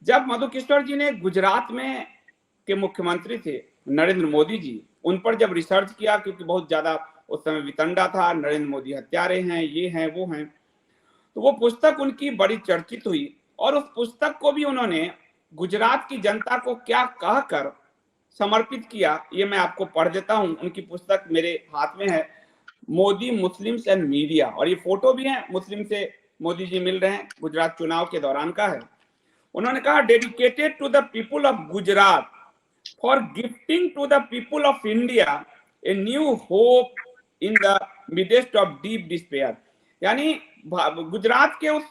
जब मधु किशोर जी ने गुजरात में के मुख्यमंत्री थे नरेंद्र मोदी जी, उन पर जब रिसर्च किया, क्योंकि बहुत ज्यादा उस समय वितंडा था, नरेंद्र मोदी हत्यारे हैं, ये हैं वो हैं, तो वो पुस्तक उनकी बड़ी चर्चित हुई। और उस पुस्तक को भी उन्होंने गुजरात की जनता को क्या कहकर समर्पित किया, ये मैं आपको पढ़ देता हूं। उनकी पुस्तक मेरे हाथ में है, मोदी मुस्लिम्स एंड मीडिया, और ये फोटो भी है, मुस्लिम से मोदी जी मिल रहे हैं, गुजरात चुनाव के दौरान का है। उन्होंने कहा, dedicated to the people of Gujarat for gifting to the people of India a new hope in the midst of deep despair. यानी गुजरात के उस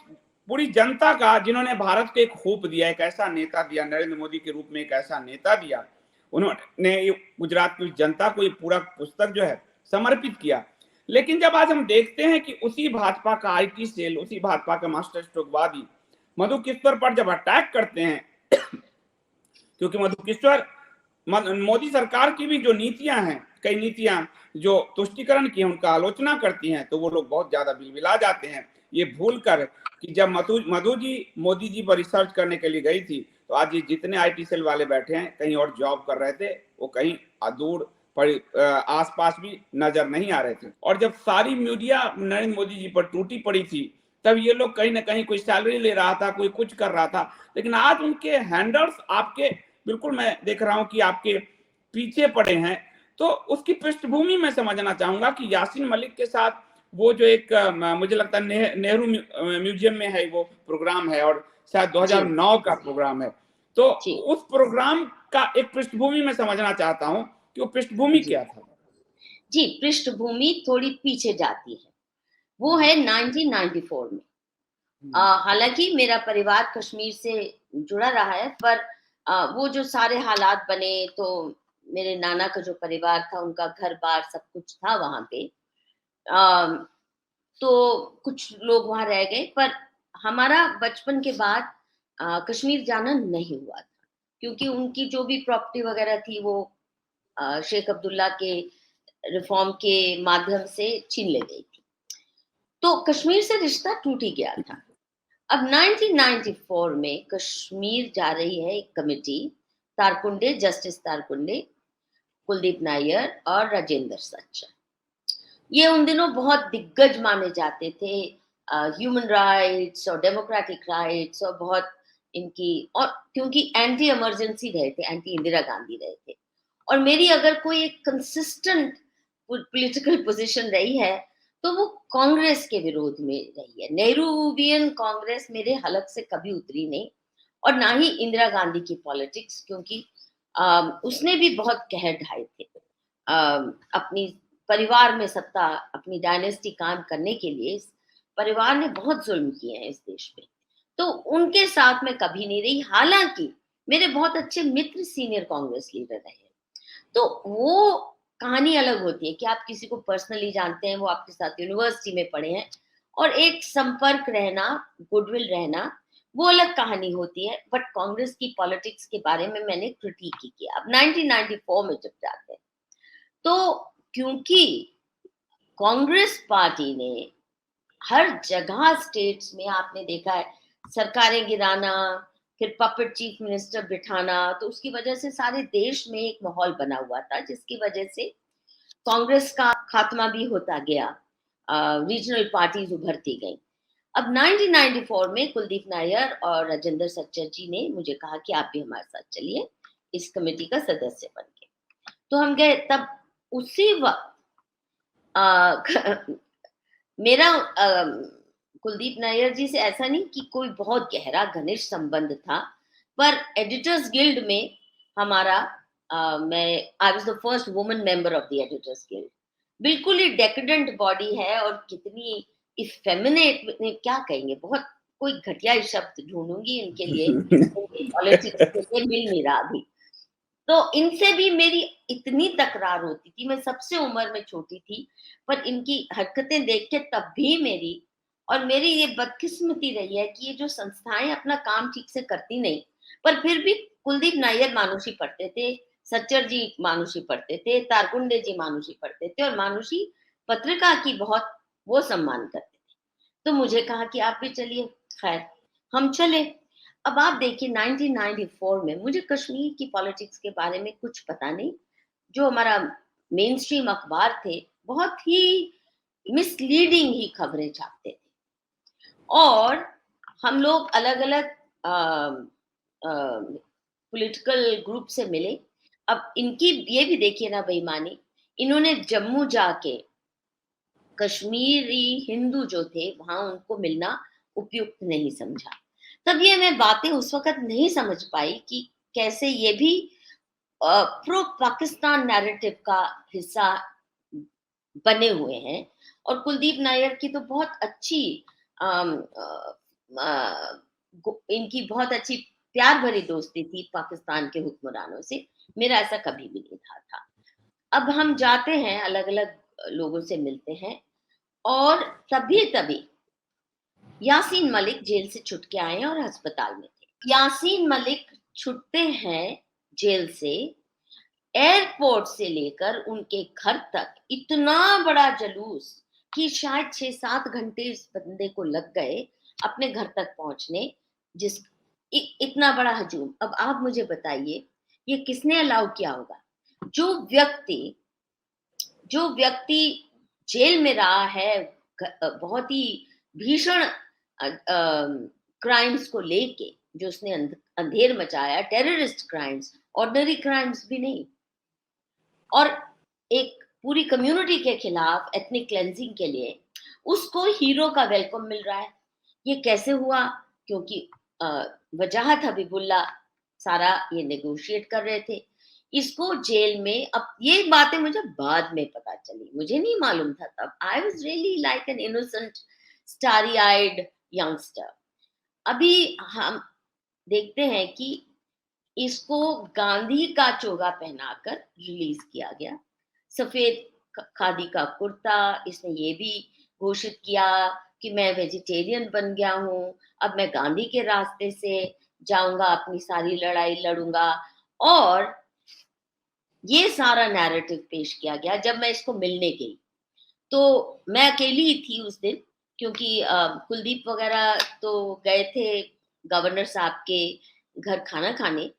पूरी जनता का जिन्होंने भारत को एक होप दिया, एक ऐसा नेता दिया, नरेंद्र मोदी के रूप में एक ऐसा नेता दिया, उन्होंने गुजरात की जनता को ये पूरा पुस्तक जो है समर्पित किया। लेकिन जब आज हम देखते हैं कि उसी भाजपा का आईटी सेल, उसी भाजपा का मास्टर स्ट्रोकवादी मधु किशोर पर जब अटैक करते हैं, क्योंकि मधु किशोर मोदी सरकार की भी जो नीतियां हैं, कई नीतियां जो तुष्टिकरण की हैं, उनका आलोचना करती हैं, तो वो लोग बहुत ज्यादा बिलबिला जाते हैं, ये भूल कर कि जब मधु जी मोदी जी पर रिसर्च करने के लिए गई थी, तो आज ये जितने आईटी सेल वाले बैठे हैं कहीं और जॉब कर रहे थे, वो कहीं दूर आसपास भी नजर नहीं आ रहे थे। और जब सारी मीडिया नरेंद्र मोदी जी पर टूटी पड़ी थी, तब ये लोग कहीं ना कहीं कोई सैलरी ले रहा था, कोई कुछ कर रहा था। लेकिन आज उनके हैंडल्स आपके बिल्कुल, मैं देख रहा हूं कि आपके पीछे पड़े हैं। तो उसकी पृष्ठभूमि में समझना चाहूंगा कि यासीन मलिक के साथ वो जो एक मुझे लगता है नेहरू म्यूजियम में है, वो प्रोग्राम है, और शायद 2009 का प्रोग्राम है। तो उस प्रोग्राम का एक पृष्ठभूमि में समझना चाहता हूं कि वो पृष्ठभूमि क्या था। जी, पृष्ठभूमि थोड़ी पीछे जाती है, वो है 1994 में। हालांकि मेरा परिवार कश्मीर से जुड़ा रहा है, पर वो जो सारे हालात बने, तो मेरे नाना का जो परिवार था, उनका घर बार सब कुछ था वहां पे, तो कुछ लोग वहां रह गए। पर हमारा बचपन के बाद कश्मीर जाना नहीं हुआ था, क्योंकि उनकी जो भी प्रॉपर्टी वगैरह थी वो शेख अब्दुल्ला के रिफॉर्म के माध्यम से छीन ले गई थी, तो कश्मीर से रिश्ता टूट ही गया था। अब 1994 में कश्मीर जा रही है एक कमेटी, तारकुंडे, जस्टिस तारकुंडे, कुलदीप नायर और राजेंद्र सच्चर। ये उन दिनों बहुत दिग्गज माने जाते थे ह्यूमन राइट्स और डेमोक्रेटिक राइट्स, और बहुत इनकी, और क्योंकि एंटी इमरजेंसी रहे थे, एंटी इंदिरा गांधी रहे थे। और मेरी अगर कोई एक कंसिस्टेंट पॉलिटिकल पोजीशन रही है, तो वो कांग्रेस के विरोध में रही है। नेहरूवियन कांग्रेस मेरे हलक से कभी उतरी नहीं, और ना ही इंदिरा गांधी की पॉलिटिक्स, क्योंकि उसने भी बहुत कहर ढाए थे। अपनी परिवार में सत्ता, अपनी डायनेस्टी कायम करने के लिए इस परिवार ने बहुत जुल्म किए हैं इस देश में, तो उनके साथ में कभी नहीं रही। हालांकि मेरे बहुत अच्छे मित्र सीनियर कांग्रेस लीडर रहे, तो वो कहानी अलग होती है कि आप किसी को पर्सनली जानते हैं, वो आपके साथ यूनिवर्सिटी में पढ़े हैं, और एक संपर्क रहना, गुडविल रहना, वो अलग कहानी होती है। बट कांग्रेस की पॉलिटिक्स के बारे में मैंने क्रिटिक ही किया। अब 1994 में जब जाते हैं, तो क्योंकि कांग्रेस पार्टी ने हर जगह स्टेट्स में, आपने देखा है, सरकारें गिराना, फिर पपेट चीफ मिनिस्टर बिठाना, तो उसकी वजह से सारे देश में एक माहौल बना हुआ था, जिसकी वजह से कांग्रेस का खात्मा भी होता गया, रीजनल पार्टीज उभरती गई। अब 1994 में कुलदीप नायर और राजेंद्र सच्चर जी ने मुझे कहा कि आप भी हमारे साथ चलिए इस कमेटी का सदस्य बन के। तो हम गए। तब उसी वक्त मेरा कुलदीप नायर जी से ऐसा नहीं कि कोई बहुत गहरा घनिष्ठ संबंध था, पर एडिटर्स गिल्ड में हमारा मैं I was the first woman member of the editors guild. बिल्कुल ही डेकेडेंट बॉडी है, और कितनी इफेमिनेट, क्या कहेंगे, बहुत कोई घटिया शब्द ढूंढूंगी इनके लिए, पॉलिटिक्स के लिए मिल नहीं रहा अभी। तो इनसे भी मेरी इतनी तकरार होती थी, मैं सबसे उम्र में छोटी थी, पर इनकी हरकतें देख के तब भी मेरी ये बदकिस्मती रही है कि ये जो संस्थाएं अपना काम ठीक से करती नहीं, पर फिर भी कुलदीप नायर मानुषी पढ़ते थे, सच्चर जी मानुषी पढ़ते थे, तारकुंडे जी मानुषी पढ़ते थे, और मानुषी पत्रिका की बहुत वो सम्मान करते थे। तो मुझे कहा कि आप भी चलिए, खैर हम चले। अब आप देखिए 1994 में मुझे कश्मीर की पॉलिटिक्स के बारे में कुछ पता नहीं। जो हमारा मेन स्ट्रीम अखबार थे, बहुत ही मिसलीडिंग ही खबरें छापते थे, और हम लोग अलग अलग पॉलिटिकल ग्रुप से मिले। अब इनकी ये भी देखिए ना बेईमानी, इन्होंने जम्मू जाके कश्मीरी हिंदू जो थे वहां उनको मिलना उपयुक्त नहीं समझा। तब ये मैं बातें उस वक्त नहीं समझ पाई कि कैसे ये भी प्रो पाकिस्तान नैरेटिव का हिस्सा बने हुए हैं। और कुलदीप नायर की तो बहुत अच्छी अम, इनकी बहुत अच्छी प्यार भरी दोस्ती थी पाकिस्तान के हुक्मरानों से। मेरा ऐसा कभी भी नहीं था। अब हम जाते हैं, अलग अलग लोगों से मिलते हैं, और तभी तभी यासीन मलिक जेल से छुट के आए और अस्पताल में थे। यासीन मलिक छुटते हैं जेल से, एयरपोर्ट से लेकर उनके घर तक इतना बड़ा जुलूस कि शायद 6-7 घंटे इस बंदे को लग गए अपने घर तक पहुंचने। जिस इतना बड़ा हजूम, अब आप मुझे बताइए ये किसने अलाउ किया होगा? जो व्यक्ति जो व्यक्ति जेल में रहा है बहुत ही भीषण क्राइम्स को लेके, जो उसने अंधेर मचाया, टेररिस्ट क्राइम्स, ऑर्डिनरी क्राइम्स भी नहीं, और एक पूरी कम्युनिटी के खिलाफ एथनिक क्लेंजिंग के लिए उसको हीरो का वेलकम मिल रहा है। ये कैसे हुआ? क्योंकि वजाहत हबीबुल्ला सारा ये नेगोशिएट कर रहे थे इसको जेल में। अब ये बातें मुझे बाद में पता चली, मुझे नहीं मालूम था तब। I was really like an innocent starry eyed youngster. अभी हम देखते हैं कि इसको गांधी का चोगा पहनाकर रिलीज किया गया, सफेद खादी का कुर्ता। इसने ये भी घोषित किया कि मैं वेजिटेरियन बन गया हूँ, अब मैं गांधी के रास्ते से जाऊंगा, अपनी सारी लड़ाई लड़ूंगा। और ये सारा नैरेटिव पेश किया गया। जब मैं इसको मिलने गई तो मैं अकेली ही थी उस दिन, क्योंकि कुलदीप वगैरह तो गए थे गवर्नर साहब के घर खाना खाने,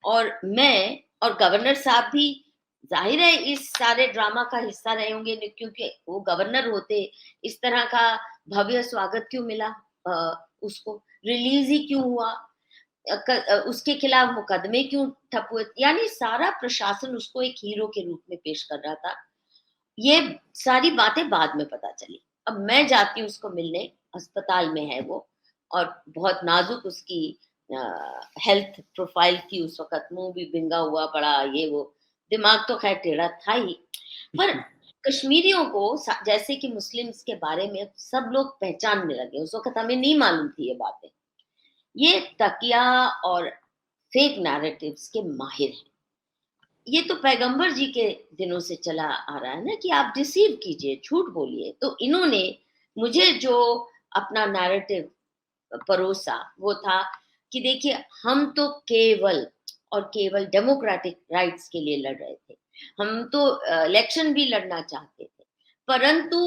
और मैं और गवर्नर साहब भी जाहिर है इस सारे ड्रामा का हिस्सा रहे होंगे, क्योंकि वो गवर्नर होते। इस तरह का भव्य स्वागत क्यों मिला उसको, रिलीज ही क्यों हुआ, उसके खिलाफ मुकदमे क्यों ठप हुए? यानी सारा प्रशासन उसको एक हीरो के रूप में पेश कर रहा था। ये सारी बातें बाद में पता चली। अब मैं जाती हूँ उसको मिलने, अस्पताल में है वो, और बहुत नाजुक उसकी हेल्थ प्रोफाइल थी उस वक्त, मुंह भी बिंगा हुआ पड़ा, ये वो, दिमाग तो खैर टेढ़ा था ही। पर कश्मीरियों को जैसे कि मुस्लिम्स के बारे में सब लोग पहचानने लगे। उस वक्त हमें नहीं मालूम थी ये बातें। ये तकिया और फेक नैरेटिव्स के माहिर हैं। ये तो पैगंबर जी के दिनों से चला आ रहा है ना कि आप डिसीव कीजिए, झूठ बोलिए। तो इन्होंने मुझे जो अपना नैरेटिव परोसा वो था कि देखिए हम तो केवल और केवल डेमोक्रेटिक राइट्स के लिए लड़ रहे थे, हम तो इलेक्शन भी लड़ना चाहते थे, परंतु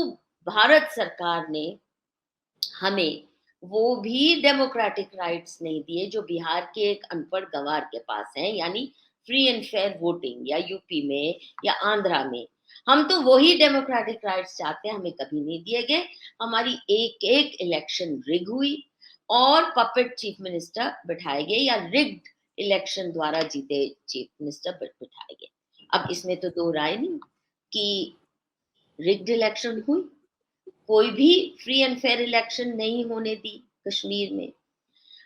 भारत सरकार ने हमें वो भी डेमोक्रेटिक राइट्स नहीं दिए जो बिहार के एक अनपढ़ गंवार के पास हैं, यानी फ्री एंड फेयर वोटिंग, या यूपी में या आंध्रा में। हम तो वही डेमोक्रेटिक राइट्स चाहते हैं, हमें कभी नहीं दिए गए। हमारी एक एक इलेक्शन रिग हुई और पपेट चीफ मिनिस्टर बिठाए गए, या रिग्ड इलेक्शन द्वारा जीते चीफ मिनिस्टर बिठाए गए। अब इसमें तो दो राय नहीं कि रिग्ड इलेक्शन हुई, कोई भी फ्री एंड फेयर इलेक्शन नहीं होने दी कश्मीर में।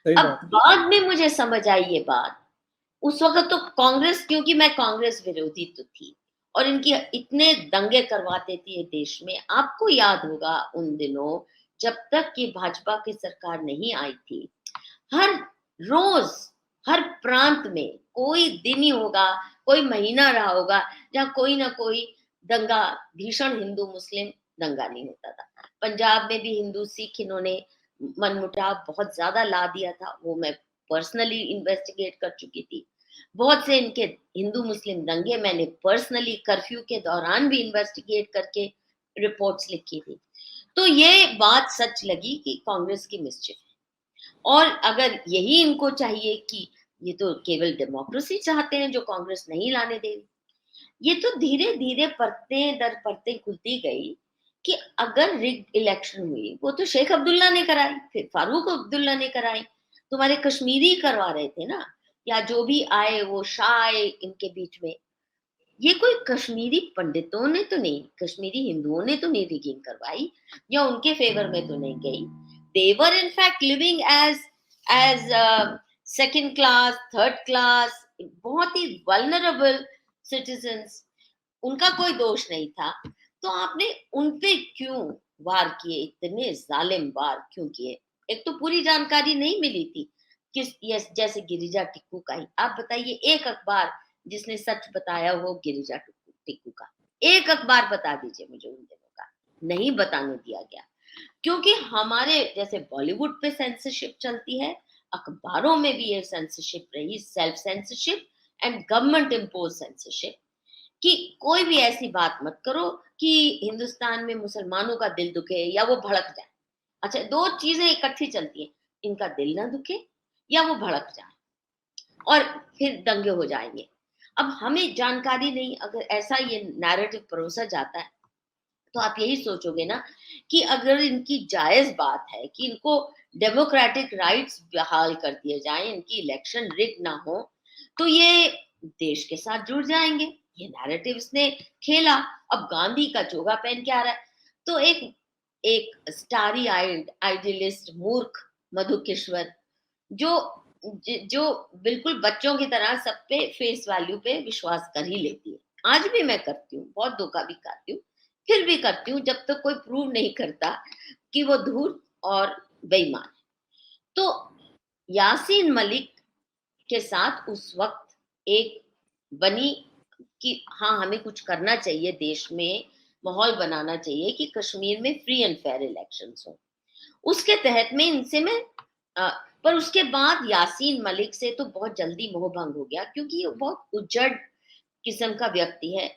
अब बाद में मुझे समझ आई ये बात। उस वक्त तो कांग्रेस, क्योंकि मैं कांग्रेस विरोधी तो थी, और इनकी इतने दंगे करवाते थे ये देश में। आपको याद होगा उन दिनों जब तक कि भाजपा की सरकार नहीं आई थी, हर रोज हर प्रांत में कोई दिन ही होगा, कोई महीना रहा होगा जहाँ कोई ना कोई दंगा, भीषण हिंदू मुस्लिम दंगा नहीं होता था। पंजाब में भी हिंदू सिख इन्होंने मनमुटाव बहुत ज्यादा ला दिया था, वो मैं पर्सनली इन्वेस्टिगेट कर चुकी थी। बहुत से इनके हिंदू मुस्लिम दंगे मैंने पर्सनली कर्फ्यू के दौरान भी इन्वेस्टिगेट करके रिपोर्ट्स लिखी थी। तो ये बात सच लगी कि कांग्रेस की मिस्चिफ है। और अगर यही इनको चाहिए कि ये तो केवल डेमोक्रेसी चाहते हैं जो कांग्रेस नहीं लाने दे रही, ये तो धीरे धीरे परतें दर परतें खुलती गई कि अगर रिग इलेक्शन हुई, वो तो शेख अब्दुल्ला ने कराई, फिर फारूक अब्दुल्ला ने कराई, तुम्हारे कश्मीरी करवा रहे थे ना, या जो भी आए वो शाह आए इनके बीच में। ये कोई कश्मीरी पंडितों ने तो नहीं, कश्मीरी हिंदुओं ने तो नहीं रिगिंग करवाई या उनके फेवर में तो नहीं गई। They were in fact living as second class, third class, बहुत ही वल्नरेबल सिटीजन्स, उनका कोई दोष नहीं था। तो आपने उन पे क्यों वार किए, इतने जालिम वार क्यों किए? एक तो पूरी जानकारी नहीं मिली थी किस, यस, जैसे गिरिजा टिक्कू का ही आप बताइए, एक अखबार जिसने सच बताया हो गिरिजा टिक्कू का, एक अखबार बता दीजिए मुझे उन दिनों का। नहीं बताने दिया गया, क्योंकि हमारे जैसे बॉलीवुड पे सेंसरशिप चलती है, अखबारों में भी ये सेंसरशिप रही, self censorship and government impose censorship, कि कोई भी ऐसी बात मत करो कि हिंदुस्तान में मुसलमानों का दिल दुखे या वो भड़क जाए। अच्छा, दो चीजें इकट्ठी चलती हैं, इनका दिल ना दुखे या वो भड़क जाए और फिर दंगे हो जाएंगे। अब हमें जानकारी नहीं, अगर ऐसा ये नैरेटिव परोसा जाता है तो आप यही सोचोगे ना कि अगर इनकी जायज बात है कि इनको डेमोक्रेटिक राइट्स बहाल कर दिए जाएं, इनकी इलेक्शन रिग ना हो, तो ये देश के साथ जुड़ जाएंगे। ये नैरेटिव इसने खेला। अब गांधी का चोगा पहन के आ रहा है, तो एक एक स्टारी आइड आइडियलिस्ट मूर्ख मधु किश्वर, जो जो बिल्कुल बच्चों की तरह सब पे फेस वैल्यू पे विश्वास कर ही लेती है। आज भी मैं करती हूँ, बहुत धोखा भी खाती हूँ, फिर भी करती हूँ जब तक कोई प्रूव नहीं करता कि वो धूर्त और बेईमान है। तो यासीन मलिक के साथ उस वक्त एक बनी कि हाँ, हमें कुछ करना चाहिए, देश में माहौल बनाना चाहिए कि कश्मीर में फ्री एंड फेयर इलेक्शंस हो। उसके तहत में इनसे मैं पर उसके बाद यासीन मलिक से तो बहुत जल्दी मोह भंग हो गया, क्योंकि ये बहुत उजड़ किस्म का व्यक्ति है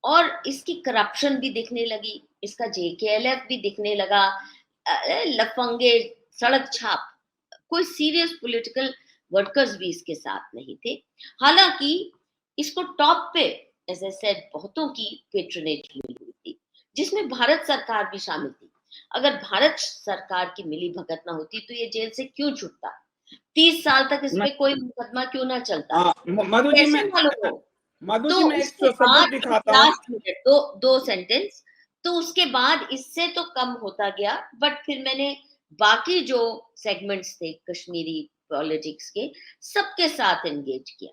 और इसकी करप्शन भी दिखने लगी, इसका जेकेएलएफ भी दिखने लगा, लफंगे, सड़क छाप, कोई सीरियस पॉलिटिकल वर्कर्स भी इसके साथ नहीं थे। हालांकि इसको टॉप पे एज ए सेड बहुतों की पेट्रोनेज मिली हुई थी, जिसमें भारत सरकार भी शामिल थी। अगर भारत सरकार की मिली भगत ना होती तो ये जेल से क्यों छूटता? 30 साल तक इस पे कोई मुकदमा क्यों ना चलता? मधु जी कैसे मैं मालूम हो? मधु तो जी मैं एक उसके सबूत बाद दिखाता हूँ। लास्ट मिनट दो सेंटेंस, तो उसके बाद इससे तो कम होता गया, बट फिर मैंने बाकी जो सेगमेंट्स थे कश्मीरी पॉलिटिक्स के, सबके साथ एंगेज किया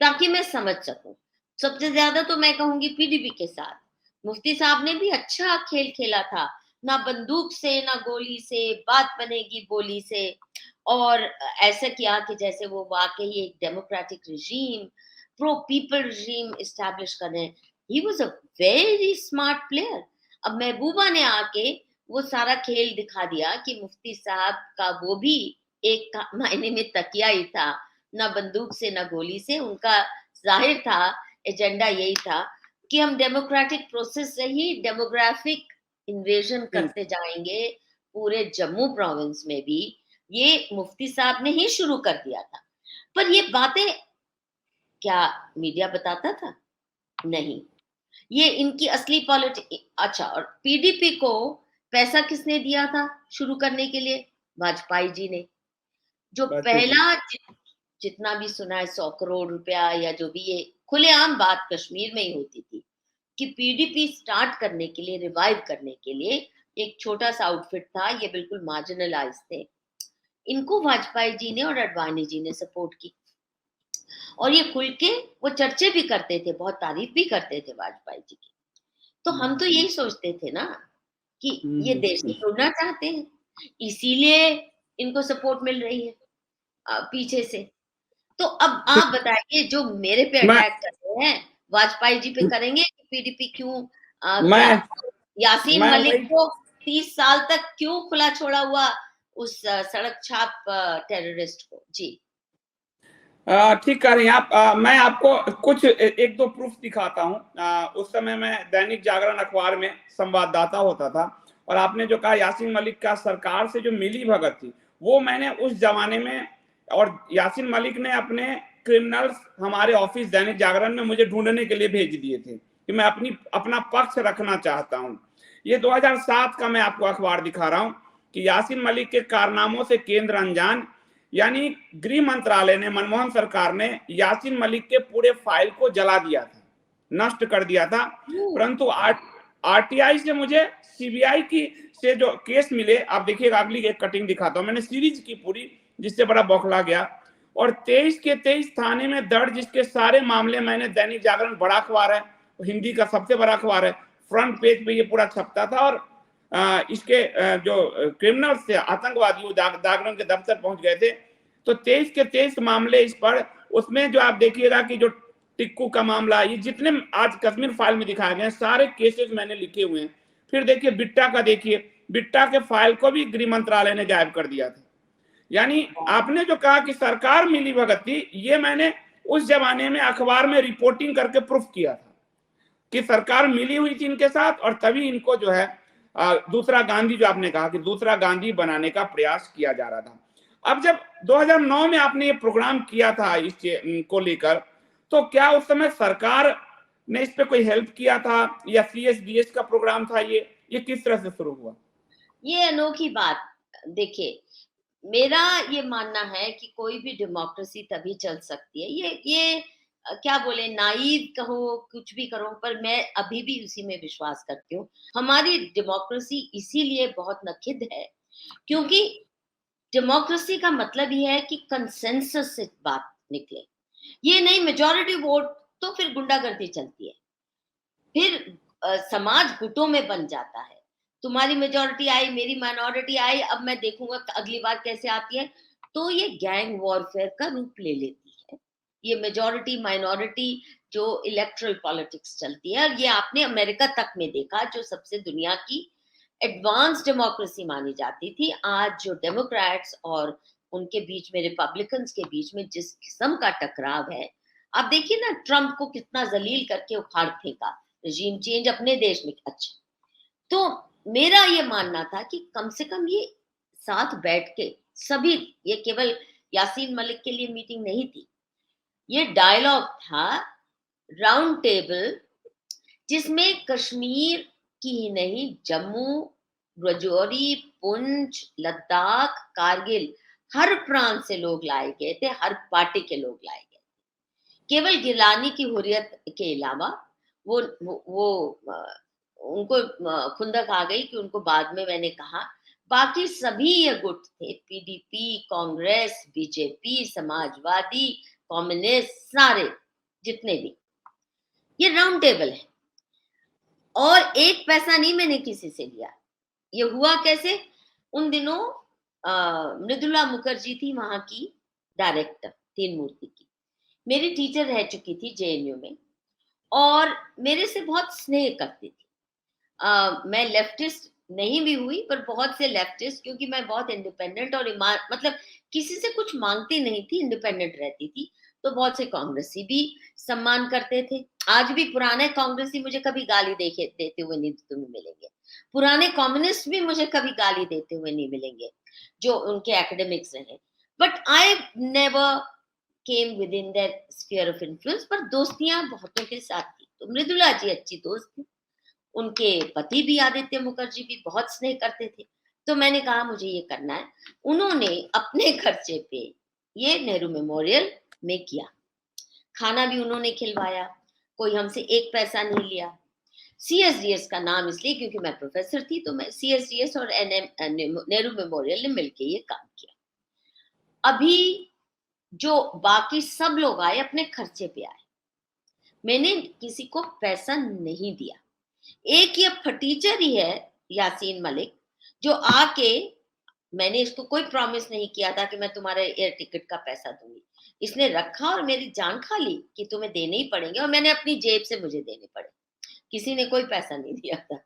ताकि मैं समझ सकूं। सबसे ज्यादा तो मैं कहूंगी पीडीपी के साथ। मुफ्ती साहब ने भी अच्छा खेल खेला था, ना बंदूक से ना गोली से, बात बनेगी बोली से, और ऐसा किया कि जैसे वो वाकई एक democratic regime, pro people regime establish करने। He was a very smart player. अब महबूबा ने आके वो सारा खेल दिखा दिया कि मुफ्ती साहब का वो भी एक मायने में तकिया ही था, ना बंदूक से ना गोली से। उनका जाहिर था एजेंडा यही था कि हम डेमोक्रेटिक प्रोसेस से ही डेमोग्राफिक इन्वेजन करते जाएंगे पूरे जम्मू प्रोविंस में भी। ये मुफ्ती साहब ने ही शुरू कर दिया था, पर ये बातें क्या मीडिया बताता था? नहीं। ये इनकी असली पॉलिटिक्स। अच्छा, और पीडीपी को पैसा किसने दिया था शुरू करने के लिए? वाजपेयी जी ने। जो पहला जितना भी सुना है 100 करोड़ रुपया या जो भी, ये खुलेआम बात कश्मीर में ही होती थी कि पीडीपी स्टार्ट करने के लिए, रिवाइव करने के लिए एक छोटा सा आउटफिट था, ये बिल्कुल मार्जिनलाइज थे। इनको वाजपेयी जी ने और अडवाणी जी ने सपोर्ट की और ये खुल के वो चर्चे भी करते थे, बहुत तारीफ भी करते थे वाजपेयी जी की। तो हम तो यही सोचते थे ना कि ये देश से जुड़ना चाहते हैं, इसीलिए इनको सपोर्ट मिल रही है पीछे से। तो अब आप बताइए, जो मेरे पे अटैक कर रहे हैं वाजपेयी जी पे करेंगे कि पीडीपी क्यों? क्या यासीन मैं मलिक को 30 साल तक क्यों खुला छोड़ा हुआ, उस सड़क छाप टेररिस्ट को? जी ठीक कह रही हैं आप। मैं आपको कुछ एक दो प्रूफ दिखाता हूँ। उस समय मैं दैनिक जागरण अखबार में संवाददाता होता था, और आपने जो कहा यासीन मलिक का सरकार से जो मिली भगत थी, वो मैंने उस जमाने में, और यासीन मलिक ने अपने क्रिमिनल्स हमारे ऑफिस दैनिक जागरण में मुझे ढूंढने के लिए भेज दिए थे कि मैं अपना पक्ष रखना चाहता हूँ। ये 2007 का मैं आपको अखबार दिखा रहा हूँ कि यासीन मलिक के कारनामों से केंद्र अनजान, यानी गृह मंत्रालय ने, मनमोहन सरकार ने यासीन मलिक के पूरे फाइल को जला दिया था, नष्ट कर दिया था। परंतु आरटीआई से मुझे सीबीआई की से जो केस मिले, आप देखिएगा, अगली एक कटिंग दिखाता हूं, मैंने सीरीज की पूरी, जिससे बड़ा बौखला गया। और 23 के 23 थाने में दर्ज, जिसके सारे मामले मैंने, दैनिक जागरण बड़ा अखबार है, हिंदी का सबसे बड़ा अखबार है, फ्रंट पेज पे ये पूरा छपता था। और इसके जो क्रिमिनल्स थे, आतंकवादी, वो जागरण के दफ्तर पहुंच गए थे। तो 23 के 23 मामले इस पर, उसमें जो आप देखिएगा कि जो टिक्कू का मामला, ये जितने आज कश्मीर फाइल में दिखाए गए सारे केसेस मैंने लिखे हुए हैं। फिर देखिए बिट्टा का, देखिए बिट्टा के फाइल को भी गृह मंत्रालय ने गायब कर दिया था। यानी आपने जो कहा कि सरकार मिली भगत थी, ये मैंने उस जमाने में अखबार में रिपोर्टिंग करके प्रूफ किया था कि सरकार मिली हुई थी इनके साथ, और तभी इनको जो है दूसरा गांधी, जो आपने कहा कि दूसरा गांधी बनाने का प्रयास किया जा रहा था। अब जब 2009 में आपने ये प्रोग्राम किया था इस को लेकर, तो क्या उस समय सरकार ने इस पे कोई हेल्प किया था, या सीएसडीएस का प्रोग्राम था? ये किस तरह से शुरू हुआ? ये अनोखी बात, देखिए, मेरा ये मानना है कि कोई भी डेमोक्रेसी तभी चल सकती है, ये क्या बोले, नाइव कहो, कुछ भी करो, पर मैं अभी भी उसी में विश्वास करती हूँ। हमारी डेमोक्रेसी इसीलिए बहुत नखिद है क्योंकि डेमोक्रेसी का मतलब ही है कि कंसेंसस से बात निकले। ये नहीं मेजॉरिटी वोट तो फिर गुंडागर्दी चलती है, फिर समाज गुटों में बन जाता है। तुम्हारी मेजॉरिटी आई, मेरी माइनॉरिटी आई, अब मैं देखूंगा अगली बार कैसे आती है। तो ये गैंग वॉरफेयर का रूप ले लेती है, ये मेजॉरिटी माइनॉरिटी जो इलेक्टरल पॉलिटिक्स चलती है। और ये आपने अमेरिका तक में देखा, जो सबसे दुनिया की एडवांस डेमोक्रेसी मानी जाती थी। आज जो डेमोक्रेट्स और उनके बीच में, रिपब्लिकन्स के बीच में जिस किस्म का टकराव है, आप देखिए ना, ट्रंप को कितना जलील करके उखाड़ फेंका, रजीम चेंज अपने देश में। अच्छा, तो मेरा ये मानना था कि कम से कम ये साथ बैठ के सभी, ये केवल यासीन मलिक के लिए मीटिंग नहीं थी, ये डायलॉग था, राउंड टेबल, जिसमें कश्मीर की ही नहीं, जम्मू, राजौरी, पुंछ, लद्दाख, कारगिल, हर प्रांत से लोग लाए गए थे, हर पार्टी के लोग लाए गए। केवल गिलानी की हुर्रियत के अलावा वो उनको खुंदक आ गई कि उनको बाद में मैंने कहा, बाकी सभी ये गुट थे, PDP, Congress, BJP, Samajwadi, communist, सारे जितने भी, ये राउंड टेबल है। और एक पैसा नहीं मैंने किसी से लिया। ये हुआ कैसे? उन दिनों मृदुला मुखर्जी थी वहां की डायरेक्टर, तीन मूर्ति की, मेरी टीचर रह चुकी थी जेएनयू में, और मेरे से बहुत स्नेह करती थी। मैं लेफ्टिस्ट नहीं भी हुई, पर बहुत से लेफ्टिस्ट, क्योंकि मैं बहुत इंडिपेंडेंट और मतलब किसी से कुछ मांगती नहीं थी, इंडिपेंडेंट रहती थी, तो बहुत से कांग्रेसी भी सम्मान करते थे। आज भी पुराने कांग्रेसी मुझे कभी गाली देते हुए नहीं तुम्हें मिलेंगे, पुराने कम्युनिस्ट भी मुझे कभी गाली देते हुए नहीं मिलेंगे, जो उनके एकेडमिक्स रहे। But I never came with in that sphere of influence. पर दोस्तियां बहुतों के साथ थी, तो मृदुला जी अच्छी दोस्त थी, उनके पति भी आदित्य मुखर्जी भी बहुत स्नेह करते थे। तो मैंने कहा मुझे ये करना है। उन्होंने अपने खर्चे पे ये नेहरू मेमोरियल में किया, खाना भी उन्होंने खिलवाया, कोई हमसे एक पैसा नहीं लिया। सीएसडीएस का नाम इसलिए क्योंकि मैं प्रोफेसर थी, तो मैं सीएसडीएस और नेहरू मेमोरियल ने मिलकर ये काम किया। अभी जो बाकी सब लोग आए अपने खर्चे पे आए, मैंने किसी को पैसा नहीं दिया। एक ये फटीचर ही है यासीन मलिक, जो आके, मैंने इसको कोई प्रॉमिस नहीं किया था कि मैं तुम्हारे एयर टिकट का पैसा दूंगी, इसने रखा और मेरी जान खा ली कि तुम्हें देने ही पड़ेंगे, और मैंने अपनी जेब से मुझे देने पड़े, किसी ने कोई पैसा नहीं दिया था।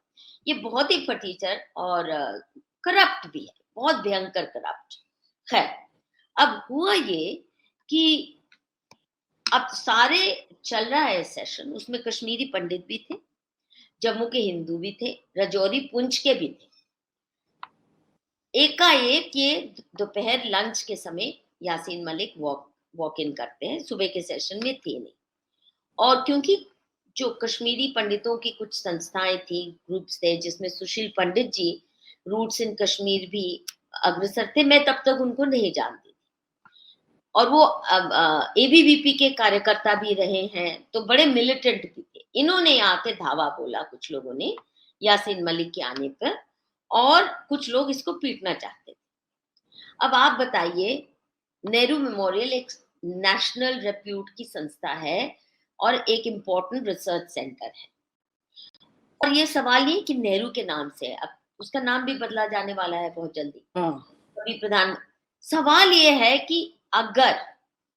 ये बहुत ही फटीचर और करप्ट भी है, बहुत भयंकर करप्ट। खैर, अब हुआ ये कि अब सारे चल रहा है सेशन, उसमें कश्मीरी पंडित भी थे, जम्मू के हिंदू भी थे, राजौरी पुंछ के भी थे। एकाएक ये दोपहर लंच के समय यासीन मलिक वॉक इन करते हैं, सुबह के सेशन में थे नहीं। और क्योंकि जो कश्मीरी पंडितों की कुछ संस्थाएं थी, ग्रुप्स थे, जिसमें सुशील पंडित जी रूट्स इन कश्मीर भी अग्रसर थे, मैं तब तक उनको नहीं जानती थी। और वो एबीवीपी के कार्यकर्ता भी रहे हैं, तो बड़े मिलिटेंट भी थे। इन्होंने आके धावा बोला कुछ लोगों ने यासीन मलिक के आने पर, और कुछ लोग इसको पीटना चाहते थे। अब आप बताइए, नेहरू मेमोरियल एक नेशनल रेप्यूट की संस्था है और एक इम्पोर्टेंट रिसर्च सेंटर है, और ये सवाल ये कि नेहरू के नाम से है, अब उसका नाम भी बदला जाने वाला है बहुत जल्दी, अभी प्रधान। सवाल ये है कि अगर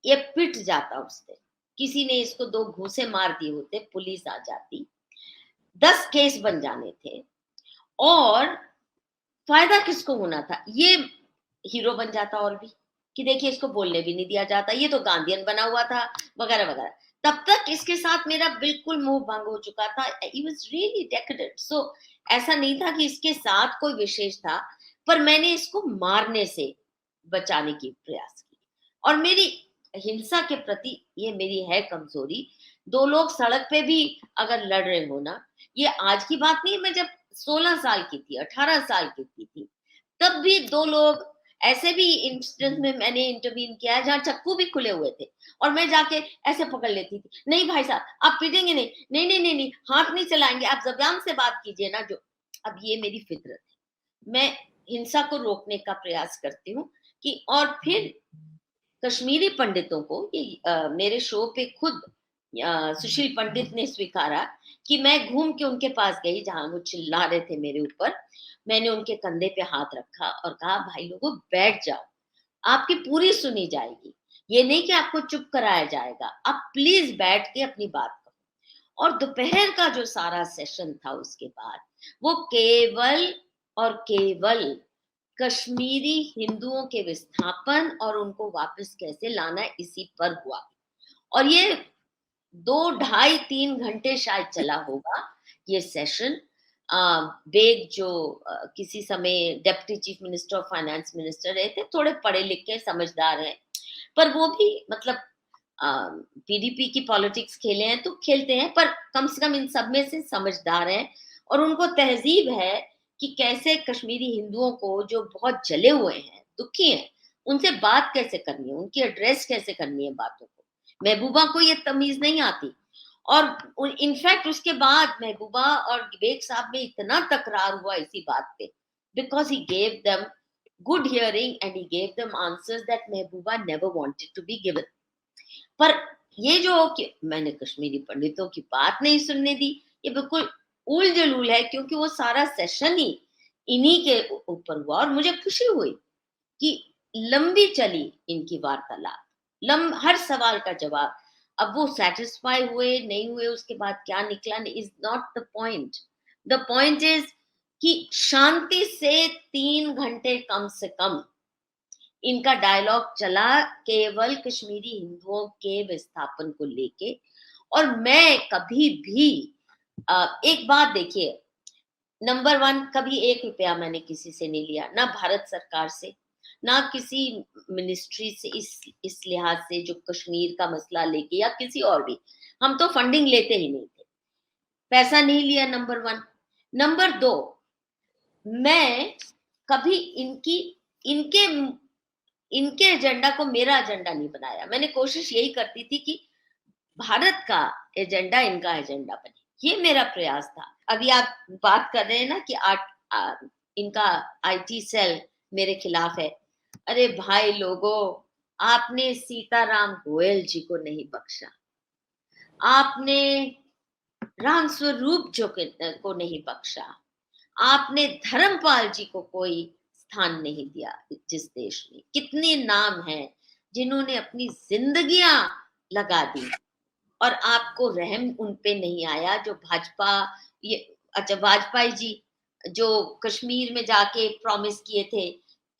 ये पिट जाता उस दिन, किसी ने इसको 2 घूंसे मार दिए होते, पुलिस आ जाती, 10 केस बन जाने थे, और फायदा किसको होना था? ये हीरो बन जाता और भी, कि देखिए इसको बोलने भी नहीं दिया जाता, ये तो गांधीयन बना हुआ था, वगैरह वगैरह। तब तक इसके साथ मेरा बिल्कुल मोह भंग हो चुका था। He was really डेकेडेंट। सो ऐसा नहीं था कि इसके साथ कोई विशेष था, पर मैंने इसको मारने से बचाने की प्रयास की। और मेरी हिंसा के प्रति ये मेरी है कमजोरी। 2 लोग सड़क पे भी अगर लड़ रहे हो ना, ये आज की बात नहीं, मैं जब 16 साल की थी, 18 साल की थी, तब भी 2 लोग ऐसे भी इंसिडेंट में मैंने इंटरवीन किया है जहां चाकू भी खुले हुए थे, और मैं जाके ऐसे पकड़ लेती थी, नहीं भाई साहब आप पीटेंगे नहीं, नहीं नहीं नहीं नहीं, हाथ नहीं चलाएंगे, आप जबान से बात कीजिए ना। जो अब ये मेरी फितरत है, मैं हिंसा को रोकने का प्रयास करती हूँ कि। और फिर कश्मीरी पंडितों को मेरे शो पे खुद सुशील पंडित ने स्वीकारा कि मैं घूम के उनके पास गई जहां वो चिल्ला रहे थे मेरे ऊपर। मैंने उनके कंधे पे हाथ रखा और कहा, भाई लोगों बैठ जाओ, आपकी पूरी सुनी जाएगी, ये नहीं कि आपको चुप कराया जाएगा, आप प्लीज बैठ के अपनी बात करो। और दोपहर का जो सारा सेशन था उसके बाद, वो केवल और केवल कश्मीरी हिंदुओं के विस्थापन और उनको वापस कैसे लाना है, इसी पर हुआ। और ये 2, ढाई 3 घंटे शायद चला होगा ये सेशन। बेग जो किसी समय डेप्टी चीफ मिनिस्टर और फाइनेंस मिनिस्टर रहे थे, थोड़े पढ़े लिखे समझदार हैं, पर वो भी मतलब पीडीपी की पॉलिटिक्स खेले हैं तो खेलते हैं, पर कम से कम इन सब में से समझदार हैं, और उनको तहजीब है कि कैसे कश्मीरी हिंदुओं को जो बहुत जले हुए हैं, दुखी हैं, उनसे बात कैसे करनी है, उनकी एड्रेस कैसे करनी है बातों को। महबूबा को ये तमीज नहीं आती, और इनफैक्ट उसके बाद महबूबा और बेग साहब में इतना तकरार हुआ इसी बात पे, because he gave them good hearing and he gave them answers that Mehbooba never wanted to be given. पर ये जो कि मैंने कश्मीरी पंडितों की बात नहीं सुनने दी, ये बिल्कुल उल जलूल है, क्योंकि वो सारा सेशन ही इन्हीं के ऊपर हुआ। और मुझे खुशी हुई कि लंबी चली इनकी वार्तालाप, हर सवाल का जवाब। अब वो सेटिस्फाई हुए नहीं हुए, उसके बाद क्या निकला is not the point. The point is कि शांति से 3 घंटे कम से कम इनका डायलॉग चला, केवल कश्मीरी हिंदुओं के विस्थापन को लेके। और मैं कभी भी एक बात देखिए, नंबर 1, कभी 1 रुपया मैंने किसी से नहीं लिया, ना भारत सरकार से, ना किसी मिनिस्ट्री से, इस लिहाज से जो कश्मीर का मसला लेके, या किसी और भी, हम तो फंडिंग लेते ही नहीं थे, पैसा नहीं लिया, नंबर 1। नंबर 2, मैं कभी इनके इनके एजेंडा को मेरा एजेंडा नहीं बनाया। मैंने कोशिश यही करती थी कि भारत का एजेंडा इनका एजेंडा बने, ये मेरा प्रयास था। अभी आप बात कर रहे हैं ना कि इनका आईटी सेल मेरे खिलाफ है। अरे भाई लोगों, आपने सीताराम गोयल जी को नहीं बख्शा, आपने राम स्वरूप जो को नहीं बख्शा, आपने धर्मपाल जी को कोई स्थान नहीं दिया जिस देश में। कितने नाम हैं जिन्होंने अपनी जिंदगियां लगा दी, और आपको रहम उन पे नहीं आया। जो भाजपा, ये अच्छा वाजपेयी जी जो कश्मीर में जाके प्रॉमिस किए थे,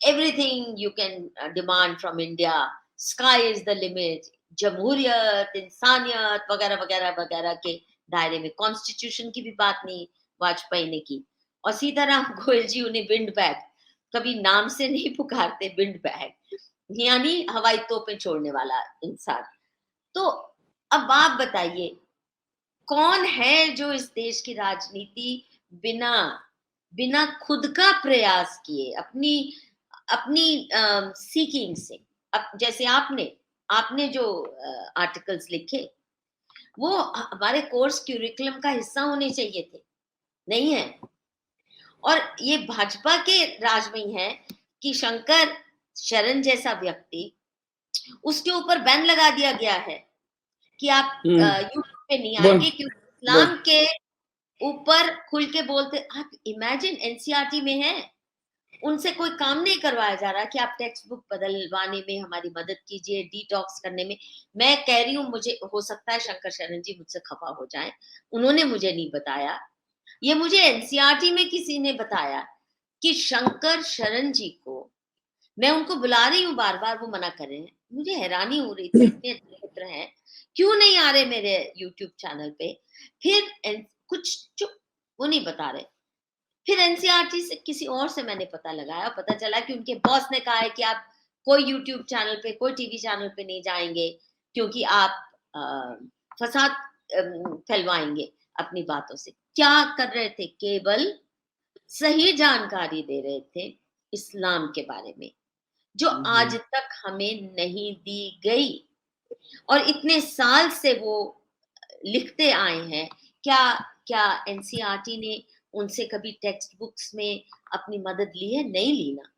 everything you can demand from India, sky is the limit, जमहूरियत, इंसानियत वगैरह वगैरह वगैरह के दायरे में। कॉन्स्टिट्यूशन की भी बात नहीं वाजपेयी ने की। और सीताराम गोयल जी उन्हें विंड बैग, कभी नाम से नहीं पुकारते, विंड बैग यानी हवाई तोपें छोड़ने वाला इंसान। तो अब आप बताइए, कौन है जो इस देश की राजनीति बिना बिना खुद का प्रयास किए, अपनी अपनी सीकिंग से, जैसे आपने आपने जो आर्टिकल्स लिखे वो हमारे कोर्स क्यूरिकुलम का हिस्सा होने चाहिए थे, नहीं है। और ये भाजपा के राज में ही है कि शंकर शरण जैसा व्यक्ति, उसके ऊपर बैन लगा दिया गया है कि आप यूट्यूब पे नहीं बोल आएंगे क्योंकि इस्लाम के ऊपर खुल के बोलते। आप इमेजिन, एनसीईआरटी में है, उनसे कोई काम नहीं करवाया जा रहा कि आप टेक्स्ट बुक बदलवाने में हमारी मदद कीजिए, डिटॉक्स करने में। मैं कह रही हूँ, मुझे हो सकता है शंकर शरण जी मुझसे खफा हो जाएं, उन्होंने मुझे नहीं बताया, ये मुझे एनसीईआरटी में किसी ने बताया कि शंकर शरण जी को, मैं उनको बुला रही हूँ बार बार, वो मना कर रहे हैं। मुझे हैरानी हो रही थी, इतने अच्छे मित्र हैं, क्यों नहीं आ रहे मेरे यूट्यूब चैनल पे। फिर कुछ चुप, वो नहीं बता रहे। फिर एनसीईआरटी से किसी और से मैंने पता लगाया, पता चला कि उनके बॉस ने कहा है कि आप कोई यूट्यूब चैनल पे, कोई टीवी चैनल पे नहीं जाएंगे क्योंकि आप फसाद फैलवाएंगे अपनी बातों से। क्या कर रहे थे? केवल सही जानकारी दे रहे थे इस्लाम के बारे में, जो आज तक हमें नहीं दी गई। और इतने साल से वो लिखते आए हैं। क्या क्या एनसीईआरटी ने उनसे कभी टेक्स्ट बुक्स में अपनी मदद ली है? नहीं ली ना।